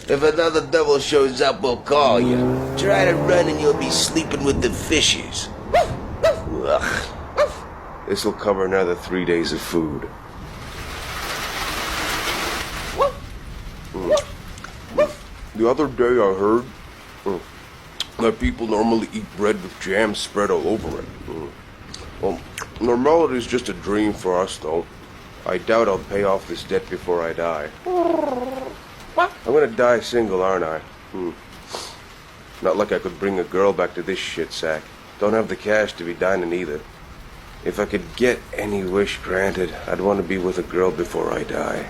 If another devil shows up, we'll call you. Try to run and you'll be sleeping with the fishes. Ugh. This'll cover another 3 days of food. The other day I heard that people normally eat bread with jam spread all over it. Well, normality's just a dream for us, though. I doubt I'll pay off this debt before I die. I'm gonna die single, aren't I? Not like I could bring a girl back to this shit sack. Don't have the cash to be dining either. If I could get any wish granted, I'd want to be with a girl before I die.